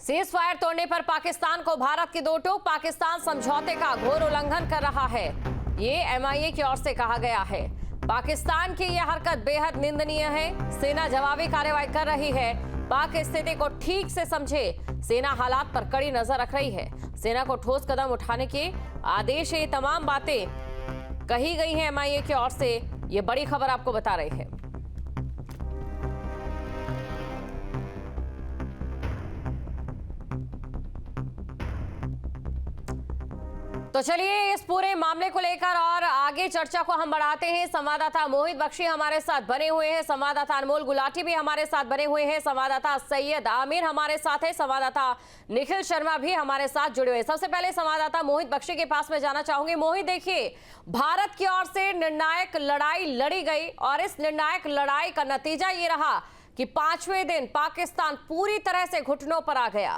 Cease fire तोड़ने पर पाकिस्तान को भारत की दो टोक। पाकिस्तान समझौते का घोर उल्लंघन कर रहा है, ये एमआईए की ओर से कहा गया है। पाकिस्तान की यह हरकत बेहद निंदनीय है। सेना जवाबी कार्रवाई कर रही है। पाक स्थिति को ठीक से समझे। सेना हालात पर कड़ी नजर रख रही है। सेना को ठोस कदम उठाने के आदेश है। ये तमाम बातें कही गई हैं एमआईए की ओर से। ये बड़ी खबर आपको बता रही है। तो चलिए इस पूरे मामले को लेकर और आगे चर्चा को हम बढ़ाते हैं। संवाददाता मोहित बख्शी हमारे साथ बने हुए हैं, संवाददाता अनमोल गुलाटी भी हमारे साथ बने हुए हैं, संवाददाता सैयद आमिर हमारे साथ है, संवाददाता निखिल शर्मा भी हमारे साथ जुड़े हुए हैं। सबसे पहले संवाददाता मोहित बख्शी के पास में जाना चाहूंगी। मोहित, देखिए, भारत की ओर से निर्णायक लड़ाई लड़ी गई और इस निर्णायक लड़ाई का नतीजा ये रहा कि 5वें दिन पाकिस्तान पूरी तरह से घुटनों पर आ गया।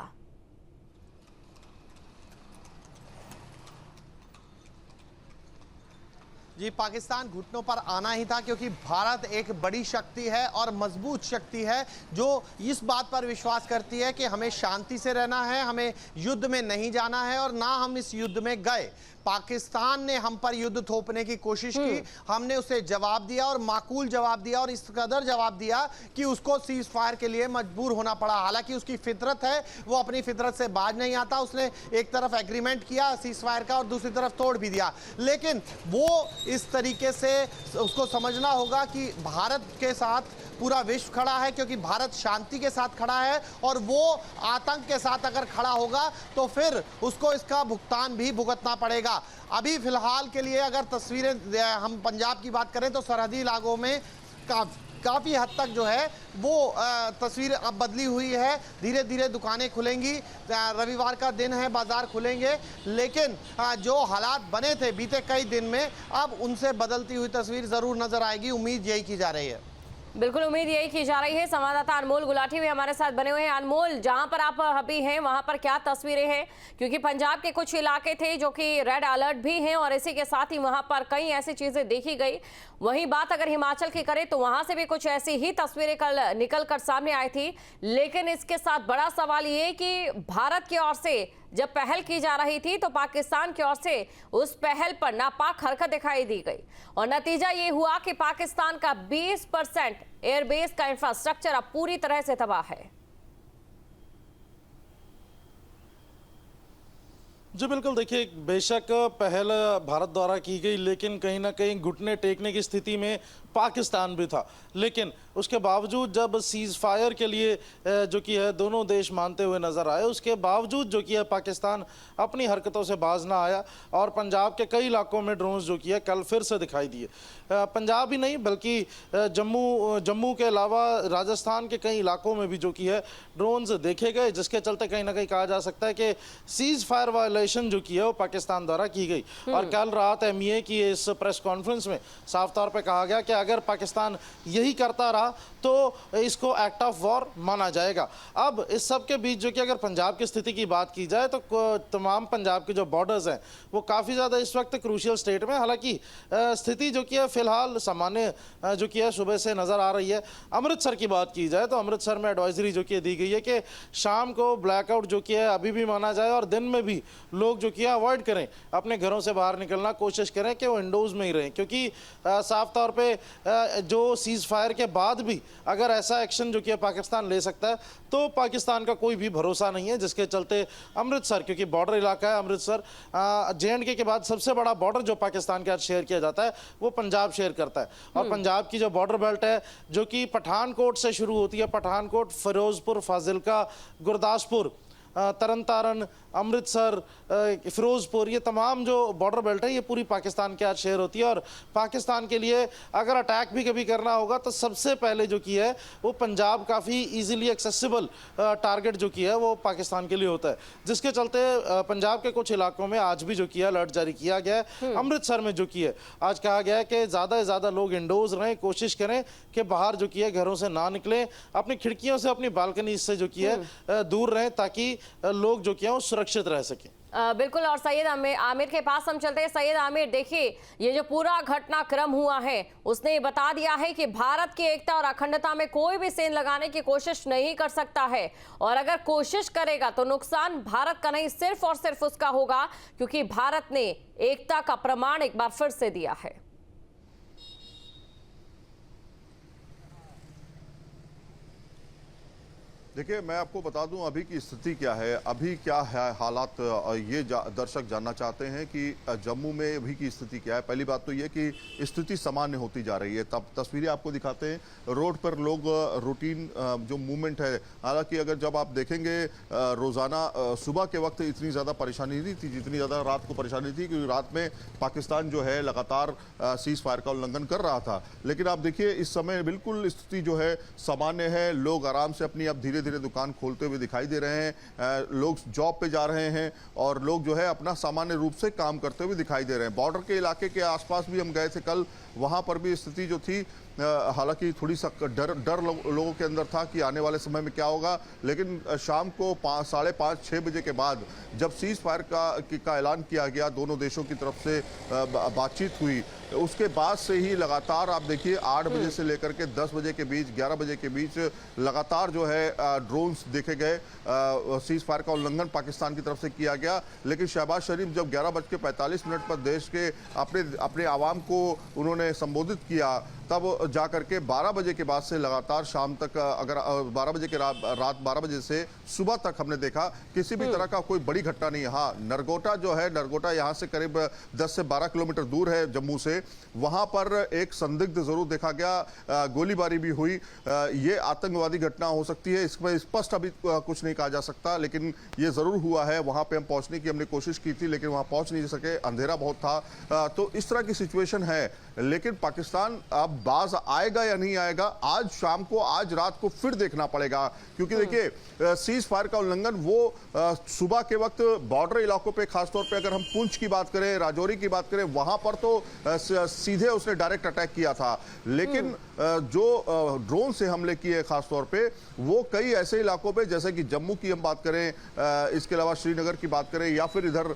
जी, पाकिस्तान घुटनों पर आना ही था, क्योंकि भारत एक बड़ी शक्ति है और मजबूत शक्ति है जो इस बात पर विश्वास करती है कि हमें शांति से रहना है, हमें युद्ध में नहीं जाना है और ना हम इस युद्ध में गए। पाकिस्तान ने हम पर युद्ध थोपने की कोशिश की, हमने उसे जवाब दिया और माकूल जवाब दिया और इस कदर जवाब दिया कि उसको सीज फायर के लिए मजबूर होना पड़ा। हालांकि उसकी फितरत है, वो अपनी फितरत से बाज नहीं आता। उसने एक तरफ एग्रीमेंट किया सीज फायर का और दूसरी तरफ तोड़ भी दिया, लेकिन वो इस तरीके से उसको समझना होगा कि भारत के साथ पूरा विश्व खड़ा है, क्योंकि भारत शांति के साथ खड़ा है और वो आतंक के साथ अगर खड़ा होगा तो फिर उसको इसका भुगतान भी भुगतना पड़ेगा। अभी फिलहाल के लिए अगर तस्वीरें हम पंजाब की बात करें तो सरहदी इलाकों में काफ़ी हद तक जो है वो तस्वीर अब बदली हुई है। धीरे धीरे दुकानें खुलेंगी, रविवार का दिन है, बाजार खुलेंगे, लेकिन जो हालात बने थे बीते कई दिन में अब उनसे बदलती हुई तस्वीर ज़रूर नज़र आएगी। उम्मीद यही की जा रही है। बिल्कुल उम्मीद यही की जा रही है। संवाददाता अनमोल गुलाटी भी हमारे साथ बने हुए हैं। अनमोल, जहां पर आप अभी हैं वहां पर क्या तस्वीरें हैं? क्योंकि पंजाब के कुछ इलाके थे जो कि रेड अलर्ट भी हैं और इसी के साथ ही वहां पर कई ऐसी चीजें देखी गई। वहीं बात अगर हिमाचल की करें तो वहां से भी कुछ ऐसी ही तस्वीरें कल निकल कर सामने आई थी। लेकिन इसके साथ बड़ा सवाल ये कि भारत की ओर से जब पहल की जा रही थी तो पाकिस्तान की ओर से उस पहल पर नापाक हरकत दिखाई दी गई और नतीजा ये हुआ कि पाकिस्तान का 20% एयरबेस का इंफ्रास्ट्रक्चर अब पूरी तरह से तबाह है। जी बिल्कुल, देखिए, बेशक पहल भारत द्वारा की गई, लेकिन कहीं ना कहीं घुटने टेकने की स्थिति में पाकिस्तान भी था। लेकिन उसके बावजूद जब सीज फायर के लिए जो कि है दोनों देश मानते हुए नज़र आए, उसके बावजूद जो कि है पाकिस्तान अपनी हरकतों से बाज ना आया और पंजाब के कई इलाकों में ड्रोन्स जो कि है कल फिर से दिखाई दिए। पंजाब ही नहीं बल्कि जम्मू के अलावा राजस्थान के कई इलाकों में भी जो कि है ड्रोन्स देखे गए, जिसके चलते कहीं ना कहीं कहा जा सकता है कि सीज फायर वायलेशन जो की है वो पाकिस्तान द्वारा की गई। और कल रात एमईए की इस प्रेस कॉन्फ्रेंस में साफ तौर पर कहा गया कि अगर पाकिस्तान यही करता रहा तो इसको एक्ट ऑफ वॉर माना जाएगा। अब इस सब के बीच जो कि अगर पंजाब की स्थिति की बात की जाए तो तमाम पंजाब के जो बॉर्डर्स हैं वो काफ़ी ज़्यादा इस वक्त क्रूशियल स्टेट में, हालांकि स्थिति जो कि है फिलहाल सामान्य जो कि है सुबह से नज़र आ रही है। अमृतसर की बात की जाए तो अमृतसर में एडवाइजरी जो कि दी गई है कि शाम को ब्लैकआउट जो कि है अभी भी माना जाए और दिन में भी लोग जो कि अवॉइड करें, अपने घरों से बाहर निकलना कोशिश करें कि वो इंडोर्स में ही रहें, क्योंकि साफ तौर पे जो सीज फायर के बाद भी अगर ऐसा एक्शन जो कि पाकिस्तान ले सकता है तो पाकिस्तान का कोई भी भरोसा नहीं है। जिसके चलते अमृतसर, क्योंकि बॉर्डर इलाका है अमृतसर, JNK के बाद सबसे बड़ा बॉर्डर जो पाकिस्तान के साथ शेयर किया जाता है वो पंजाब शेयर करता है। और पंजाब की जो बॉर्डर बेल्ट है जो कि पठानकोट से शुरू होती है, पठानकोट, फिरोजपुर, फाजिलका, गुरदासपुर, तरन तारण, अमृतसर, फिरोजपुर, ये तमाम जो बॉर्डर बेल्ट है ये पूरी पाकिस्तान के साथ शेयर होती है। और पाकिस्तान के लिए अगर अटैक भी कभी करना होगा तो सबसे पहले जो की है वो पंजाब काफ़ी इजीली एक्सेसिबल टारगेट जो की है वो पाकिस्तान के लिए होता है। जिसके चलते पंजाब के कुछ इलाकों में आज भी जो किया अलर्ट जारी किया गया है। अमृतसर में जो की है आज कहा गया है कि ज़्यादा से ज़्यादा लोग इंडोर्स रहें, कोशिश करें कि बाहर जो की है घरों से ना निकलें, अपनी खिड़कियों से, अपनी बालकनी से जो की है दूर रहें, ताकि लोग जो क्या वो सुरक्षित रह सकें। बिल्कुल। और सैयद आमिर के पास हम चलते हैं। सैयद आमिर, देखिए ये जो पूरा घटनाक्रम हुआ है उसने ये बता दिया है कि भारत की एकता और अखंडता में कोई भी सेंध लगाने की कोशिश नहीं कर सकता है, और अगर कोशिश करेगा तो नुकसान भारत का नहीं सिर्फ और सिर्फ उसका होगा, क्योंकि भारत ने एकता का प्रमाण एक बार फिर से दिया है। देखिए, मैं आपको बता दूं अभी की स्थिति क्या है, अभी क्या है हालात, ये दर्शक जानना चाहते हैं कि जम्मू में अभी की स्थिति क्या है। पहली बात तो ये कि स्थिति सामान्य होती जा रही है। तब तस्वीरें आपको दिखाते हैं, रोड पर लोग रूटीन जो मूवमेंट है, हालांकि अगर जब आप देखेंगे रोज़ाना सुबह के वक्त इतनी ज़्यादा परेशानी नहीं थी जितनी ज़्यादा रात को परेशानी थी, क्योंकि रात में पाकिस्तान जो है लगातार सीज़ फायर का उल्लंघन कर रहा था। लेकिन आप देखिए इस समय बिल्कुल स्थिति जो है सामान्य है, लोग आराम से अपनी अब धीरे धीरे दुकान खोलते हुए दिखाई दे रहे हैं, लोग जॉब पे जा रहे हैं और लोग जो है अपना सामान्य रूप से काम करते हुए दिखाई दे रहे हैं। बॉर्डर के इलाके के आसपास भी हम गए थे कल, वहां पर भी स्थिति जो थी हालांकि थोड़ी सा डर लोगों के अंदर था कि आने वाले समय में क्या होगा, लेकिन शाम को 5:30-6 बजे के बाद जब सीज फायर का ऐलान किया गया, दोनों देशों की तरफ से बातचीत हुई, उसके बाद से ही लगातार आप देखिए 8 बजे से लेकर के 10 बजे के बीच, 11 बजे के बीच लगातार जो है ड्रोन्स देखे गए। सीज फायर का उल्लंघन पाकिस्तान की तरफ से किया गया, लेकिन शहबाज शरीफ जब 11:45 पर देश के अपने आवाम को उन्होंने संबोधित किया, तब जाकर के 12 बजे के बाद से लगातार शाम तक, अगर 12 बजे के रात 12 बजे से सुबह तक हमने देखा किसी भी तरह का कोई बड़ी घटना नहीं है। हाँ, नरगोटा जो है, नरगोटा यहाँ से करीब 10 से 12 किलोमीटर दूर है जम्मू से, वहां पर एक संदिग्ध जरूर देखा गया, गोलीबारी भी हुई। ये आतंकवादी घटना हो सकती है, इसमें स्पष्ट अभी कुछ नहीं कहा जा सकता, लेकिन ये जरूर हुआ है। वहां पे हम पहुंचने की हमने कोशिश की थी, लेकिन वहां पहुंच नहीं सके, अंधेरा बहुत था। तो इस तरह की सिचुएशन है, लेकिन पाकिस्तान अब बाज आएगा या नहीं आएगा, आज शाम को, आज रात को फिर देखना पड़ेगा। क्योंकि देखिए सीज फायर का उल्लंघन वो सुबह के वक्त बॉर्डर इलाकों पे, खासतौर पे अगर हम पुंछ की बात करें, राजौरी की बात करें, वहां पर तो सीधे उसने डायरेक्ट अटैक किया था। लेकिन जो ड्रोन से हमले किए खासतौर पे, वो कई ऐसे इलाकों पे, जैसे कि जम्मू की हम बात करें, इसके अलावा श्रीनगर की बात करें, या फिर इधर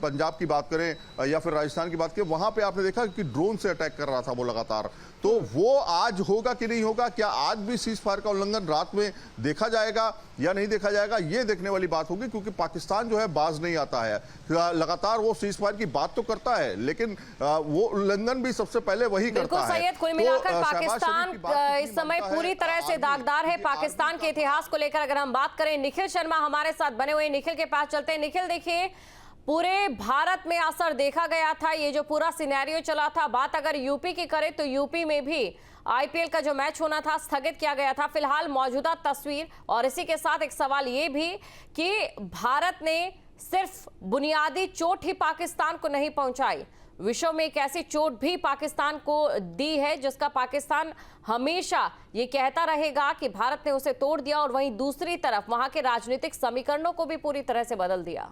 पंजाब की बात करें, या फिर राजस्थान की बात करें, वहां पे आपने देखा कि ड्रोन से अटैक कर रहा था वो लगातार। तो वो आज होगा कि नहीं होगा, क्या आज भी सीज फायर का उल्लंघन रात में देखा जाएगा या नहीं देखा जाएगा, ये देखने वाली बात होगी। क्योंकि पाकिस्तान जो है बाज नहीं आता है, लगातार वो सीज फायर की बात तो करता है, लेकिन वो उल्लंघन भी सबसे पहले वही करता है। सैयद, कुल मिलाकर पाकिस्तान इस समय पूरी तरह से दागदार है। पाकिस्तान के इतिहास को लेकर अगर हम बात करें, निखिल शर्मा हमारे साथ बने हुए, निखिल के पास चलते हैं। निखिल, देखिए पूरे भारत में असर देखा गया था, ये जो पूरा सिनेरियो चला था। बात अगर यूपी की करें तो यूपी में भी आईपीएल का जो मैच होना था स्थगित किया गया था। फिलहाल मौजूदा तस्वीर, और इसी के साथ एक सवाल ये भी कि भारत ने सिर्फ बुनियादी चोट ही पाकिस्तान को नहीं पहुंचाई, विश्व में एक ऐसी चोट भी पाकिस्तान को दी है जिसका पाकिस्तान हमेशा ये कहता रहेगा कि भारत ने उसे तोड़ दिया, और वहीं दूसरी तरफ वहां के राजनीतिक समीकरणों को भी पूरी तरह से बदल दिया।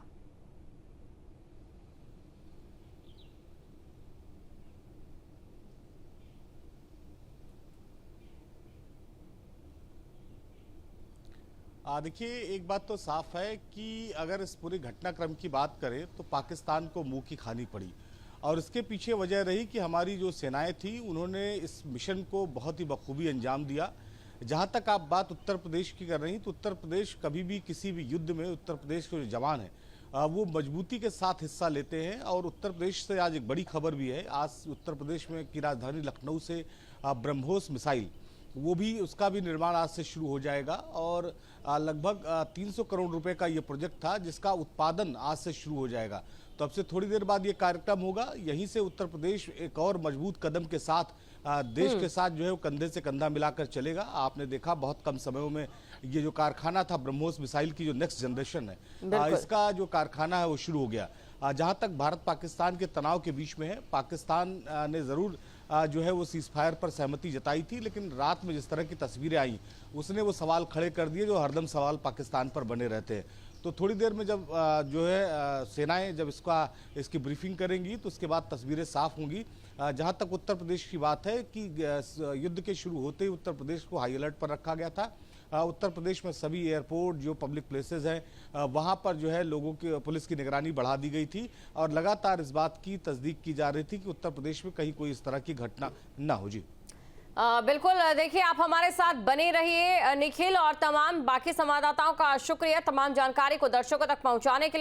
देखिए, एक बात तो साफ है कि अगर इस पूरे घटनाक्रम की बात करें तो पाकिस्तान को मुंह की खानी पड़ी, और इसके पीछे वजह रही कि हमारी जो सेनाएं थी उन्होंने इस मिशन को बहुत ही बखूबी अंजाम दिया। जहां तक आप बात उत्तर प्रदेश की कर रही, तो उत्तर प्रदेश कभी भी किसी भी युद्ध में उत्तर प्रदेश के जो जवान हैं वो मजबूती के साथ हिस्सा लेते हैं। और उत्तर प्रदेश से आज एक बड़ी खबर भी है, आज उत्तर प्रदेश में की राजधानी लखनऊ से ब्रह्मोस मिसाइल, वो भी, उसका भी निर्माण आज से शुरू हो जाएगा। और लगभग 300 करोड़ रुपए का ये प्रोजेक्ट था जिसका उत्पादन आज से शुरू हो जाएगा। तो अब से थोड़ी देर बाद ये कार्यक्रम होगा। यहीं से उत्तर प्रदेश एक और मजबूत कदम के साथ देश के साथ जो है वो कंधे से कंधा मिलाकर चलेगा। आपने देखा बहुत कम समयों में ये जो कारखाना था ब्रह्मोस मिसाइल की जो नेक्स्ट जनरेशन है, इसका जो कारखाना है वो शुरू हो गया। जहां तक भारत पाकिस्तान के तनाव के बीच में है, पाकिस्तान ने जरूर जो है वो सीज फायर पर सहमति जताई थी, लेकिन रात में जिस तरह की तस्वीरें आई उसने वो सवाल खड़े कर दिए जो हरदम सवाल पाकिस्तान पर बने रहते हैं। तो थोड़ी देर में जब जो है सेनाएं जब इसकी ब्रीफिंग करेंगी तो उसके बाद तस्वीरें साफ होंगी। जहां तक उत्तर प्रदेश की बात है कि युद्ध के शुरू होते ही उत्तर प्रदेश को हाई अलर्ट पर रखा गया था। उत्तर प्रदेश में सभी एयरपोर्ट जो पब्लिक प्लेसेस हैं वहां पर जो है लोगों की पुलिस की निगरानी बढ़ा दी गई थी और लगातार इस बात की तस्दीक की जा रही थी कि उत्तर प्रदेश में कहीं कोई इस तरह की घटना ना हो। जी बिल्कुल, देखिए आप हमारे साथ बने रहिए निखिल, और तमाम बाकी संवाददाताओं का शुक्रिया तमाम जानकारी को दर्शकों तक पहुंचाने के लिए।